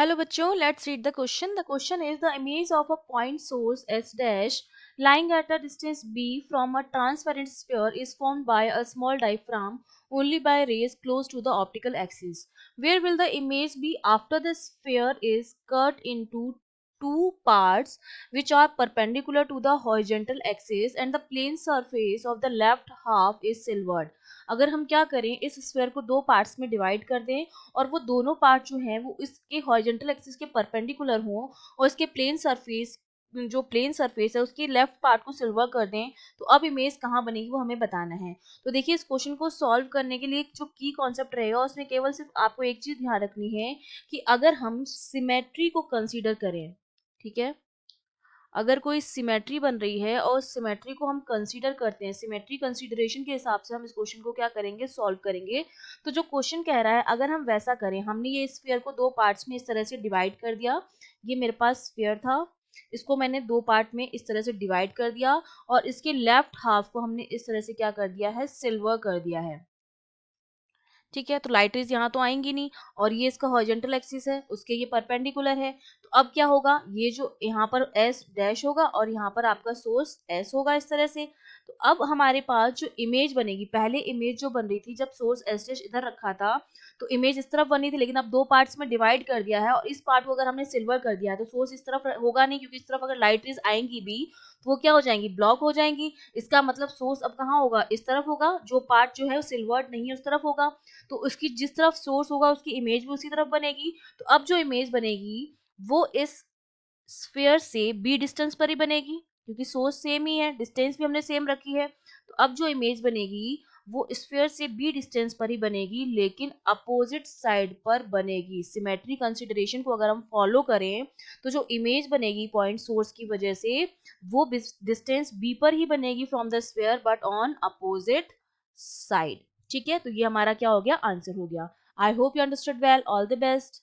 Hello बच्चों, let's read the question. The question is the image of a point source S dash lying at a distance B from a transparent sphere is formed by a small diaphragm only by rays close to the optical axis. Where will the image be after the sphere is cut into two parts which are perpendicular to the horizontal axis and the plane surface of the left half is silvered? अगर हम क्या करें, इस sphere को दो parts में divide कर दें और वो दोनों पार्ट जो हैं वो इसके हॉरिजॉन्टल एक्सिस के परपेंडिकुलर हों और इसके प्लेन सरफेस जो प्लेन सरफेस है उसकी लेफ्ट पार्ट को सिल्वर कर दें, तो अब इमेज कहाँ बनेगी वो हमें बताना है। तो देखिए, इस क्वेश्चन को सॉल्व करने के लिए जो की कॉन्सेप्ट रहेगा उसमें केवल सिर्फ आपको एक चीज ध्यान रखनी है कि अगर हम सिमेट्री को कंसीडर करें, ठीक है, अगर कोई सिमेट्री बन रही है और सिमेट्री को हम कंसीडर करते हैं, सिमेट्री कंसीडरेशन के हिसाब से हम इस क्वेश्चन को क्या करेंगे, सॉल्व करेंगे। तो जो क्वेश्चन कह रहा है अगर हम वैसा करें, हमने ये स्फीयर को दो पार्ट्स में इस तरह से डिवाइड कर दिया, ये मेरे पास स्फीयर था, इसको मैंने दो पार्ट में इस तरह से डिवाइड कर दिया और इसके लेफ्ट हाफ को हमने इस तरह से क्या कर दिया है, सिल्वर कर दिया है। ठीक है, तो लाइट रेज यहाँ तो आएंगी नहीं और ये इसका हॉरिजॉन्टल एक्सिस है, उसके ये परपेंडिकुलर है। तो अब क्या होगा, ये जो यहाँ पर एस डैश होगा और यहाँ पर आपका सोर्स एस होगा इस तरह से। तो अब हमारे पास जो इमेज बनेगी, पहले इमेज जो बन रही थी जब सोर्स एस डैश इधर रखा था तो इमेज इस तरफ बनी थी, लेकिन अब दो पार्ट्स में डिवाइड कर दिया है और इस पार्ट को अगर हमने सिल्वर कर दिया है तो सोर्स इस तरफ होगा नहीं, क्योंकि इस तरफ अगर लाइट रेज आएंगी भी तो वो क्या हो जाएंगी, ब्लॉक हो जाएंगी। इसका मतलब सोर्स अब कहाँ होगा, इस तरफ होगा, जो पार्ट जो है वो सिल्वर्ड नहीं है उस तरफ होगा। तो उसकी जिस तरफ सोर्स होगा उसकी इमेज भी उसी तरफ बनेगी। तो अब जो इमेज बनेगी वो इस स्फीयर से बी डिस्टेंस पर ही बनेगी, क्योंकि सोर्स सेम ही है, डिस्टेंस भी हमने सेम रखी है। तो अब जो इमेज बनेगी वो स्फीयर से बी डिस्टेंस पर ही बनेगी, लेकिन अपोजिट साइड पर बनेगी। सिमेट्री कंसीडरेशन को अगर हम फॉलो करें तो जो इमेज बनेगी पॉइंट सोर्स की वजह से वो डिस्टेंस बी पर ही बनेगी from the sphere, but on opposite side. ठीक है, तो ये हमारा क्या हो गया, आंसर हो गया। I hope you understood well. All the best.